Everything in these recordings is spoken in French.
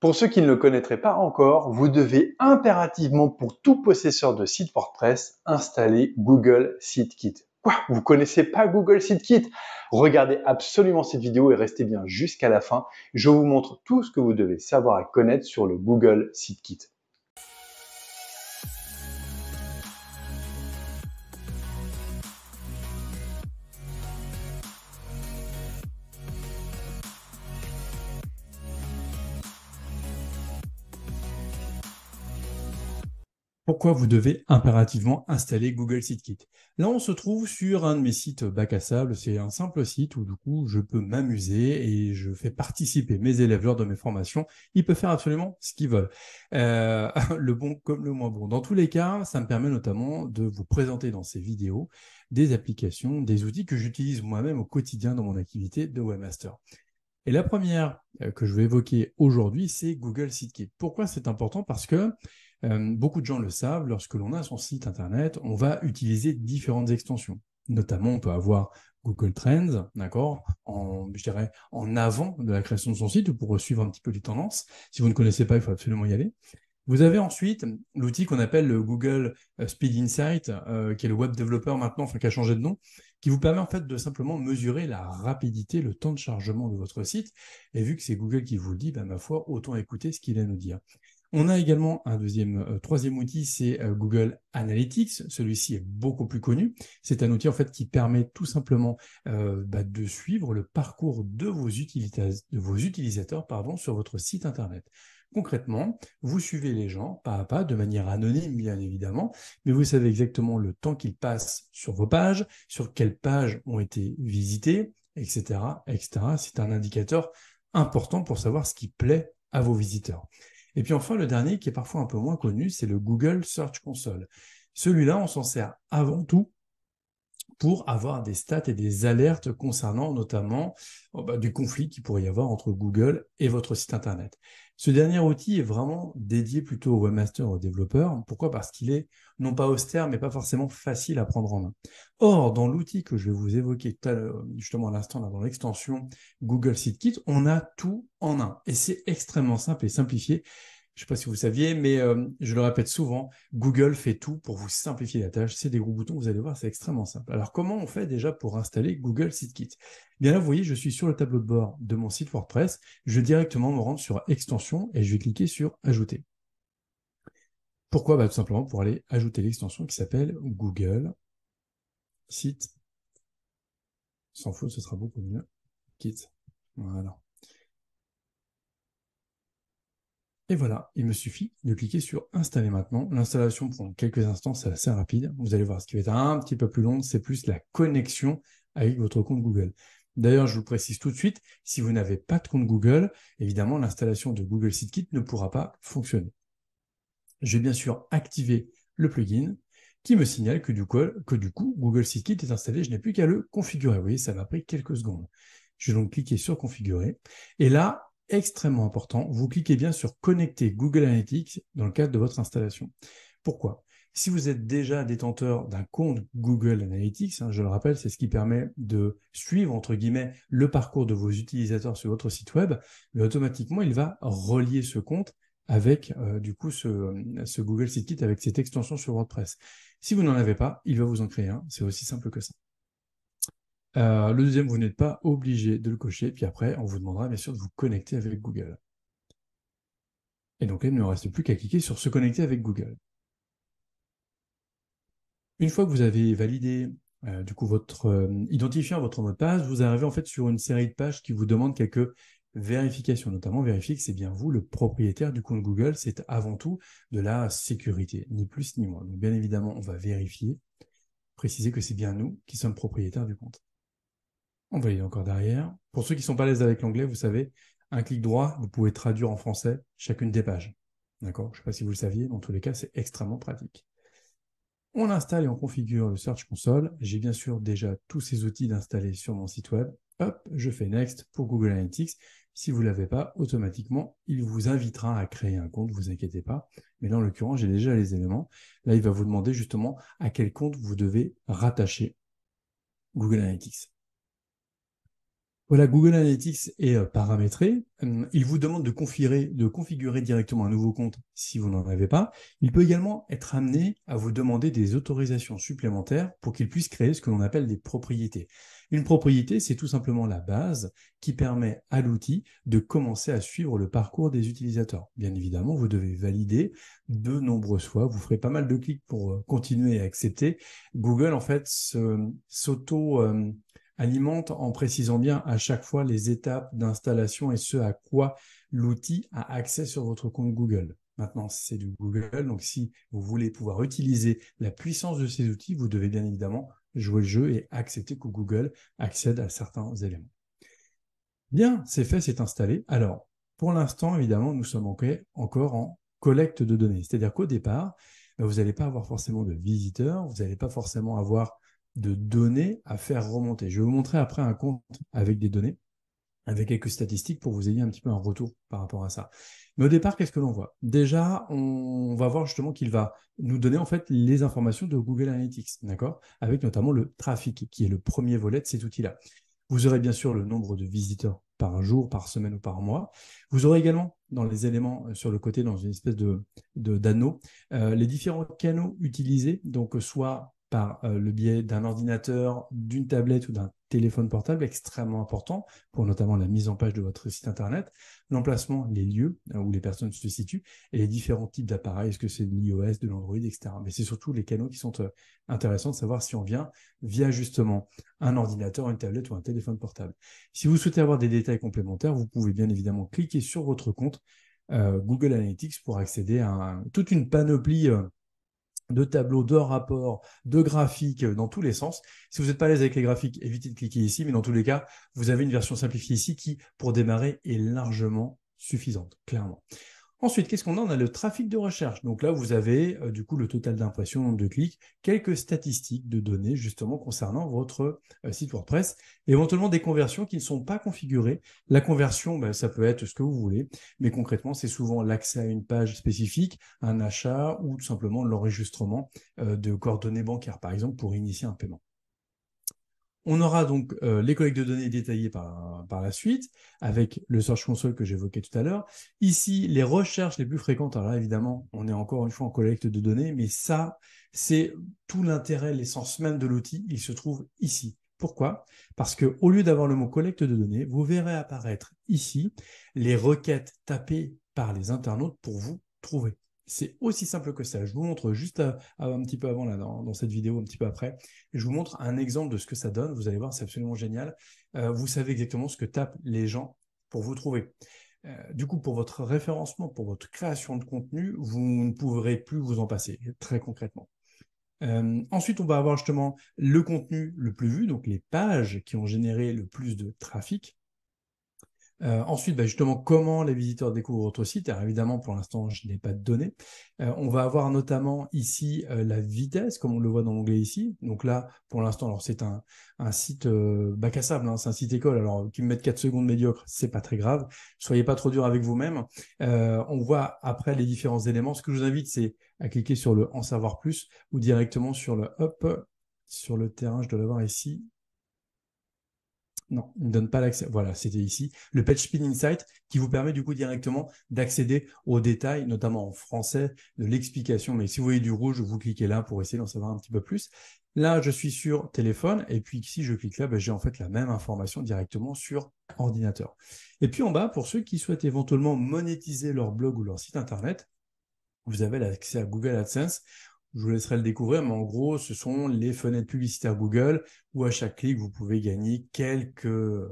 Pour ceux qui ne le connaîtraient pas encore, vous devez impérativement pour tout possesseur de site WordPress installer Google SiteKit. Quoi? Vous connaissez pas Google SiteKit? Regardez absolument cette vidéo et restez bien jusqu'à la fin. Je vous montre tout ce que vous devez savoir et connaître sur le Google SiteKit. Pourquoi vous devez impérativement installer Google SiteKit? Là, on se trouve sur un de mes sites bac à sable. C'est un simple site où du coup, je peux m'amuser et je fais participer mes élèves lors de mes formations. Ils peuvent faire absolument ce qu'ils veulent, le bon comme le moins bon. Dans tous les cas, ça me permet notamment de vous présenter dans ces vidéos des applications, des outils que j'utilise moi-même au quotidien dans mon activité de webmaster. Et la première que je vais évoquer aujourd'hui, c'est Google SiteKit. Pourquoi c'est important? Parce que beaucoup de gens le savent, lorsque l'on a son site internet, on va utiliser différentes extensions. Notamment, on peut avoir Google Trends, d'accord, je dirais en avant de la création de son site pour suivre un petit peu les tendances. Si vous ne connaissez pas, il faut absolument y aller. Vous avez ensuite l'outil qu'on appelle le Google Speed Insight, qui est le web developer maintenant, enfin qui a changé de nom, qui vous permet en fait de simplement mesurer la rapidité, le temps de chargement de votre site. Et vu que c'est Google qui vous le dit, ma foi, autant écouter ce qu'il a à nous dire. On a également un troisième outil, c'est Google Analytics. Celui-ci est beaucoup plus connu. C'est un outil en fait qui permet tout simplement de suivre le parcours de vos utilisateurs sur votre site internet. Concrètement, vous suivez les gens pas à pas, de manière anonyme bien évidemment, mais vous savez exactement le temps qu'ils passent sur vos pages, sur quelles pages ont été visitées, etc., etc. C'est un indicateur important pour savoir ce qui plaît à vos visiteurs. Et puis enfin, le dernier, qui est parfois un peu moins connu, c'est le Google Search Console. Celui-là, on s'en sert avant tout pour avoir des stats et des alertes concernant notamment du conflit qu'il pourrait y avoir entre Google et votre site internet. Ce dernier outil est vraiment dédié plutôt aux webmasters, aux développeurs. Pourquoi? Parce qu'il est non pas austère, mais pas forcément facile à prendre en main. Or, dans l'outil que je vais vous évoquer justement à l'instant, dans l'extension Google SiteKit, on a tout en un. Et c'est extrêmement simple et simplifié. Je ne sais pas si vous saviez, mais je le répète souvent, Google fait tout pour vous simplifier la tâche. C'est des gros boutons, vous allez voir, c'est extrêmement simple. Alors, comment on fait déjà pour installer Google SiteKit? Bien là, vous voyez, je suis sur le tableau de bord de mon site WordPress. Je vais directement me rendre sur Extension et je vais cliquer sur Ajouter. Pourquoi? Tout simplement pour aller ajouter l'extension qui s'appelle Google Site. Sans faute, ce sera beaucoup mieux. Kit. Voilà. Et voilà, il me suffit de cliquer sur Installer maintenant. L'installation prend quelques instants, c'est assez rapide. Vous allez voir, ce qui va être un petit peu plus long, c'est plus la connexion avec votre compte Google. D'ailleurs, je vous précise tout de suite, si vous n'avez pas de compte Google, évidemment, l'installation de Google SiteKit ne pourra pas fonctionner. Je vais bien sûr activer le plugin qui me signale que du coup, Google SiteKit est installé. Je n'ai plus qu'à le configurer. Vous voyez, ça m'a pris quelques secondes. Je vais donc cliquer sur Configurer. Et là, extrêmement important, vous cliquez bien sur Connecter Google Analytics dans le cadre de votre installation. Pourquoi? Si vous êtes déjà détenteur d'un compte Google Analytics, je le rappelle, c'est ce qui permet de suivre, entre guillemets, le parcours de vos utilisateurs sur votre site web, mais automatiquement, il va relier ce compte avec du coup ce Google SiteKit avec cette extension sur WordPress. Si vous n'en avez pas, il va vous en créer un. C'est aussi simple que ça. Le deuxième, vous n'êtes pas obligé de le cocher. Puis après, on vous demandera bien sûr de vous connecter avec Google. Et donc là, il ne me reste plus qu'à cliquer sur se connecter avec Google. Une fois que vous avez validé du coup votre identifiant votre mot de passe, vous arrivez en fait sur une série de pages qui vous demandent quelques vérifications, notamment vérifier que c'est bien vous le propriétaire du compte Google. C'est avant tout de la sécurité, ni plus ni moins. Donc bien évidemment, on va vérifier, préciser que c'est bien nous qui sommes propriétaires du compte. On va aller encore derrière. Pour ceux qui ne sont pas à l'aise avec l'anglais, vous savez, un clic droit, vous pouvez traduire en français chacune des pages. D'accord? Je ne sais pas si vous le saviez, dans tous les cas, c'est extrêmement pratique. On installe et on configure le Search Console. J'ai bien sûr déjà tous ces outils d'installer sur mon site web. Hop, je fais Next pour Google Analytics. Si vous ne l'avez pas, automatiquement, il vous invitera à créer un compte, ne vous inquiétez pas. Mais là, en l'occurrence, j'ai déjà les éléments. Là, il va vous demander justement à quel compte vous devez rattacher Google Analytics. Voilà, Google Analytics est paramétré. Il vous demande de configurer directement un nouveau compte si vous n'en avez pas. Il peut également être amené à vous demander des autorisations supplémentaires pour qu'il puisse créer ce que l'on appelle des propriétés. Une propriété, c'est tout simplement la base qui permet à l'outil de commencer à suivre le parcours des utilisateurs. Bien évidemment, vous devez valider de nombreuses fois. Vous ferez pas mal de clics pour continuer à accepter. Google, en fait, s'auto alimente en précisant bien à chaque fois les étapes d'installation et ce à quoi l'outil a accès sur votre compte Google. Maintenant, c'est du Google, donc si vous voulez pouvoir utiliser la puissance de ces outils, vous devez bien évidemment jouer le jeu et accepter que Google accède à certains éléments. Bien, c'est fait, c'est installé. Alors, pour l'instant, évidemment, nous sommes encore en collecte de données. C'est-à-dire qu'au départ, vous n'allez pas avoir forcément de visiteurs, vous n'allez pas forcément avoir de données à faire remonter. Je vais vous montrer après un compte avec des données, avec quelques statistiques pour vous ayez un petit peu un retour par rapport à ça. Mais au départ, qu'est-ce que l'on voit? Déjà, on va voir justement qu'il va nous donner en fait les informations de Google Analytics, d'accord? Avec notamment le trafic, qui est le premier volet de cet outil-là. Vous aurez bien sûr le nombre de visiteurs par jour, par semaine ou par mois. Vous aurez également dans les éléments sur le côté, dans une espèce d'anneau, les différents canaux utilisés, donc soit par le biais d'un ordinateur, d'une tablette ou d'un téléphone portable, extrêmement important pour notamment la mise en page de votre site internet, l'emplacement, les lieux où les personnes se situent et les différents types d'appareils, est-ce que c'est de l'iOS, de l'Android, etc. Mais c'est surtout les canaux qui sont intéressants de savoir si on vient via justement un ordinateur, une tablette ou un téléphone portable. Si vous souhaitez avoir des détails complémentaires, vous pouvez bien évidemment cliquer sur votre compte Google Analytics pour accéder à toute une panoplie de tableaux, de rapports, de graphiques dans tous les sens. Si vous n'êtes pas à l'aise avec les graphiques, évitez de cliquer ici, mais dans tous les cas, vous avez une version simplifiée ici qui, pour démarrer, est largement suffisante, clairement. Ensuite, qu'est-ce qu'on a? On a le trafic de recherche. Donc là, vous avez du coup le total d'impressions, nombre de clics, quelques statistiques de données justement concernant votre site WordPress, éventuellement des conversions qui ne sont pas configurées. La conversion, ça peut être ce que vous voulez, mais concrètement, c'est souvent l'accès à une page spécifique, un achat ou tout simplement l'enregistrement de coordonnées bancaires, par exemple, pour initier un paiement. On aura donc les collectes de données détaillées par la suite, avec le Search Console que j'évoquais tout à l'heure. Ici, les recherches les plus fréquentes. Alors là, évidemment, on est encore une fois en collecte de données, mais ça, c'est tout l'intérêt, l'essence même de l'outil. Il se trouve ici. Pourquoi? Parce qu'au lieu d'avoir le mot collecte de données, vous verrez apparaître ici les requêtes tapées par les internautes pour vous trouver. C'est aussi simple que ça. Je vous montre juste un petit peu avant, là, dans cette vidéo, un petit peu après. Je vous montre un exemple de ce que ça donne. Vous allez voir, c'est absolument génial. Vous savez exactement ce que tapent les gens pour vous trouver. Du coup, pour votre référencement, pour votre création de contenu, vous ne pourrez plus vous en passer, très concrètement. Ensuite, on va avoir justement le contenu le plus vu, donc les pages qui ont généré le plus de trafic. Ensuite, justement, comment les visiteurs découvrent votre site. Alors évidemment, pour l'instant, je n'ai pas de données. On va avoir notamment ici la vitesse, comme on le voit dans l'onglet ici. Donc là, pour l'instant, alors c'est un site bac à sable, hein, c'est un site école. Alors qui me mette 4 secondes médiocres, c'est pas très grave. Soyez pas trop dur avec vous-même. On voit après les différents éléments. Ce que je vous invite, c'est à cliquer sur le en savoir plus ou directement sur sur le terrain. Je dois l'avoir ici. Non, il ne donne pas l'accès. Voilà, c'était ici. Le PageSpeed Insight qui vous permet du coup directement d'accéder aux détails, notamment en français, de l'explication. Mais si vous voyez du rouge, vous cliquez là pour essayer d'en savoir un petit peu plus. Là, je suis sur téléphone et puis si je clique là, j'ai en fait la même information directement sur ordinateur. Et puis en bas, pour ceux qui souhaitent éventuellement monétiser leur blog ou leur site internet, vous avez l'accès à Google AdSense. Je vous laisserai le découvrir, mais en gros, ce sont les fenêtres publicitaires Google où à chaque clic, vous pouvez gagner quelques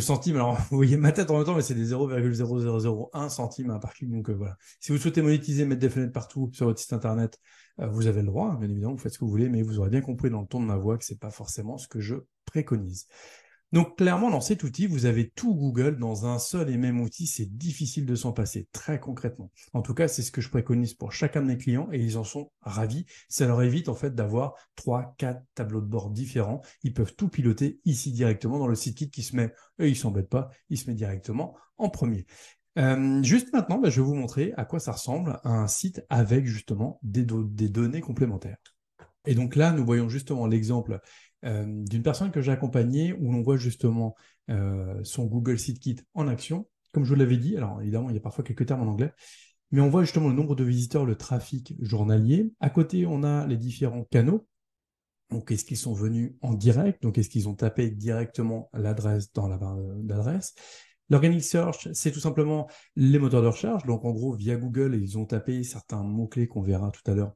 centimes. Alors, vous voyez ma tête en même temps, mais c'est des 0,0001 centimes par clic. Donc voilà. Si vous souhaitez monétiser, mettre des fenêtres partout sur votre site internet, vous avez le droit, bien évidemment, vous faites ce que vous voulez, mais vous aurez bien compris dans le ton de ma voix que c'est pas forcément ce que je préconise. Donc clairement, dans cet outil, vous avez tout Google dans un seul et même outil. C'est difficile de s'en passer, très concrètement. En tout cas, c'est ce que je préconise pour chacun de mes clients et ils en sont ravis. Ça leur évite en fait d'avoir 3, 4 tableaux de bord différents. Ils peuvent tout piloter ici directement dans le site kit qui se met, et ils s'embêtent pas, il se met directement en premier. Juste maintenant, je vais vous montrer à quoi ça ressemble à un site avec justement des données complémentaires. Et donc là, nous voyons justement l'exemple d'une personne que j'ai accompagnée où l'on voit justement son Google SideKit en action. Comme je vous l'avais dit, alors évidemment, il y a parfois quelques termes en anglais, mais on voit justement le nombre de visiteurs, le trafic journalier. À côté, on a les différents canaux. Donc, est-ce qu'ils sont venus en direct? Donc, est-ce qu'ils ont tapé directement l'adresse dans la barre d'adresse? L'Organic Search, c'est tout simplement les moteurs de recherche. Donc, en gros, via Google, ils ont tapé certains mots-clés qu'on verra tout à l'heure.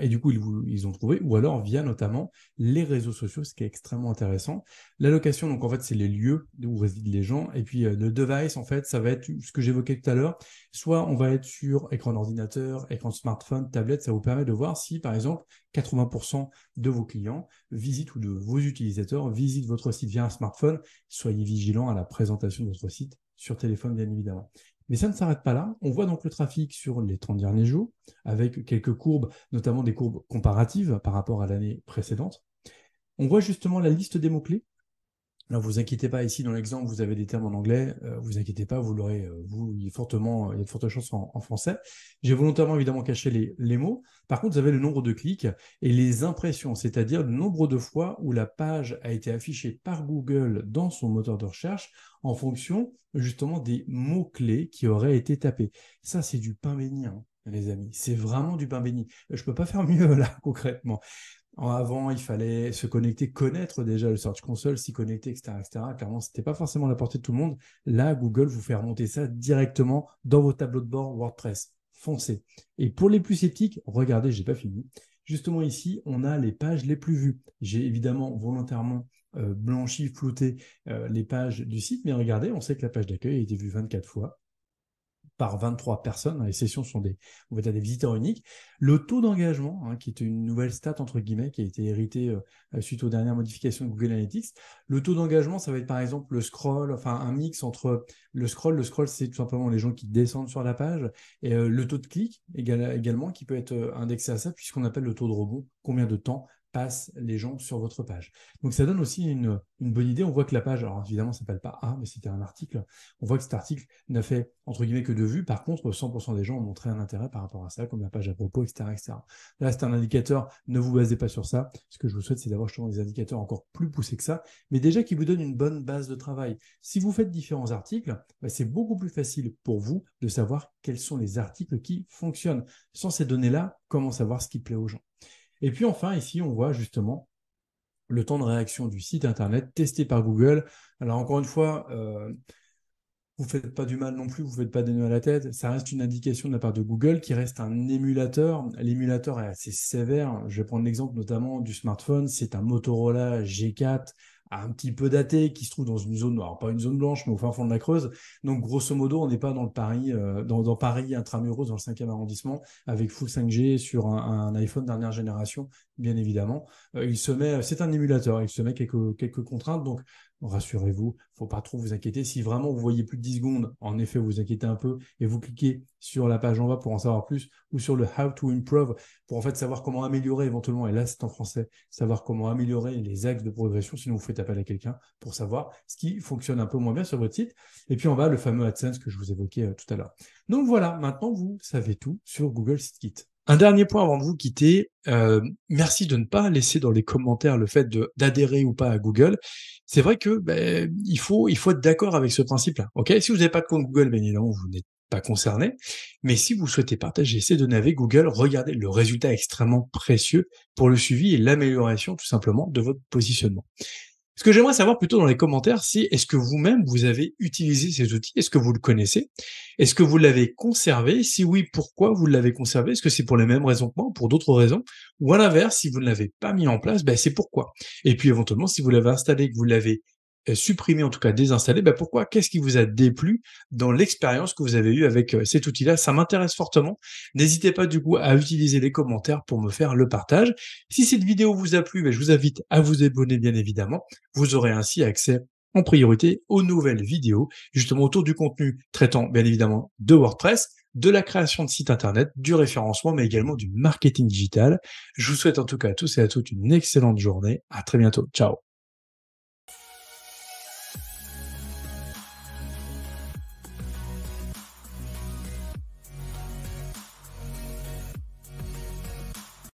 Et du coup, ils ont trouvé. Ou alors, via notamment les réseaux sociaux, ce qui est extrêmement intéressant. La location, donc en fait, c'est les lieux où résident les gens. Et puis, le device, en fait, ça va être ce que j'évoquais tout à l'heure. Soit on va être sur écran d'ordinateur, écran de smartphone, tablette. Ça vous permet de voir si, par exemple, 80% de vos clients visitent ou de vos utilisateurs visitent votre site via un smartphone. Soyez vigilants à la présentation de votre site sur téléphone, bien évidemment. Mais ça ne s'arrête pas là. On voit donc le trafic sur les 30 derniers jours, avec quelques courbes, notamment des courbes comparatives par rapport à l'année précédente. On voit justement la liste des mots-clés. Alors, vous inquiétez pas, ici, dans l'exemple, vous avez des termes en anglais, vous inquiétez pas, vous l'aurez, il y a de fortes chances en français. J'ai volontairement, évidemment, caché les mots. Par contre, vous avez le nombre de clics et les impressions, c'est-à-dire le nombre de fois où la page a été affichée par Google dans son moteur de recherche en fonction, justement, des mots-clés qui auraient été tapés. Ça, c'est du pain béni, hein, les amis. C'est vraiment du pain béni. Je peux pas faire mieux, là, concrètement. Avant, il fallait se connecter, connaître déjà le Search Console, s'y connecter, etc., etc. Clairement, c'était pas forcément à la portée de tout le monde. Là, Google vous fait remonter ça directement dans vos tableaux de bord WordPress. Foncez. Et pour les plus sceptiques, regardez, j'ai pas fini. Justement ici, on a les pages les plus vues. J'ai évidemment volontairement blanchi, flouté les pages du site, mais regardez, on sait que la page d'accueil a été vue 24 fois par 23 personnes. Les sessions sont on va dire des visiteurs uniques. Le taux d'engagement, hein, qui est une nouvelle stat, entre guillemets, qui a été hérité suite aux dernières modifications de Google Analytics. Le taux d'engagement, ça va être par exemple le scroll, enfin un mix entre le scroll. Le scroll, c'est tout simplement les gens qui descendent sur la page. Et le taux de clic, également, qui peut être indexé à ça, puisqu'on appelle le taux de rebond. Combien de temps passent les gens sur votre page. Donc ça donne aussi une bonne idée. On voit que la page, alors évidemment, ça ne s'appelle pas A, mais c'était un article. On voit que cet article n'a fait, entre guillemets, que de vues. Par contre, 100% des gens ont montré un intérêt par rapport à ça, comme la page à propos, etc., etc. Là, c'est un indicateur. Ne vous basez pas sur ça. Ce que je vous souhaite, c'est d'avoir justement des indicateurs encore plus poussés que ça, mais déjà qui vous donnent une bonne base de travail. Si vous faites différents articles, c'est beaucoup plus facile pour vous de savoir quels sont les articles qui fonctionnent. Sans ces données-là, comment savoir ce qui plaît aux gens? Et puis enfin, ici, on voit justement le temps de réaction du site internet testé par Google. Alors encore une fois, vous ne faites pas du mal non plus, vous ne faites pas des nœuds à la tête. Ça reste une indication de la part de Google qui reste un émulateur. L'émulateur est assez sévère. Je vais prendre l'exemple notamment du smartphone. C'est un Motorola G4 un petit peu daté, qui se trouve dans une zone, alors pas une zone blanche, mais au fin fond de la Creuse. Donc, grosso modo, on n'est pas dans le Paris, dans Paris intramuros, dans le 5e arrondissement, avec full 5G sur un iPhone dernière génération, bien évidemment. C'est un émulateur, il se met quelques contraintes, donc rassurez-vous, faut pas trop vous inquiéter. Si vraiment vous voyez plus de 10 secondes, en effet, vous inquiétez un peu et vous cliquez sur la page en bas pour en savoir plus ou sur le How to Improve pour en fait savoir comment améliorer éventuellement, et là c'est en français, savoir comment améliorer les axes de progression, sinon vous faites appel à quelqu'un pour savoir ce qui fonctionne un peu moins bien sur votre site. Et puis en bas, le fameux AdSense que je vous évoquais tout à l'heure. Donc voilà, maintenant vous savez tout sur Google SideKit. Un dernier point avant de vous quitter, merci de ne pas laisser dans les commentaires le fait d'adhérer ou pas à Google. C'est vrai que il faut être d'accord avec ce principe-là. Ok, si vous n'avez pas de compte Google, bien évidemment, vous n'êtes pas concerné. Mais si vous souhaitez partager ces données avec Google, regardez le résultat extrêmement précieux pour le suivi et l'amélioration tout simplement de votre positionnement. Ce que j'aimerais savoir plutôt dans les commentaires, c'est est-ce que vous-même, vous avez utilisé ces outils? Est-ce que vous le connaissez? Est-ce que vous l'avez conservé? Si oui, pourquoi vous l'avez conservé? Est-ce que c'est pour les mêmes raisons que moi ou pour d'autres raisons? Ou à l'inverse, si vous ne l'avez pas mis en place, c'est pourquoi? Et puis éventuellement, si vous l'avez installé, que vous l'avez supprimé, en tout cas désinstallé, pourquoi? Qu'est-ce qui vous a déplu dans l'expérience que vous avez eue avec cet outil-là? Ça m'intéresse fortement. N'hésitez pas du coup à utiliser les commentaires pour me faire le partage. Si cette vidéo vous a plu, je vous invite à vous abonner bien évidemment. Vous aurez ainsi accès en priorité aux nouvelles vidéos, justement autour du contenu traitant bien évidemment de WordPress, de la création de sites internet, du référencement, mais également du marketing digital. Je vous souhaite en tout cas à tous et à toutes une excellente journée. À très bientôt. Ciao.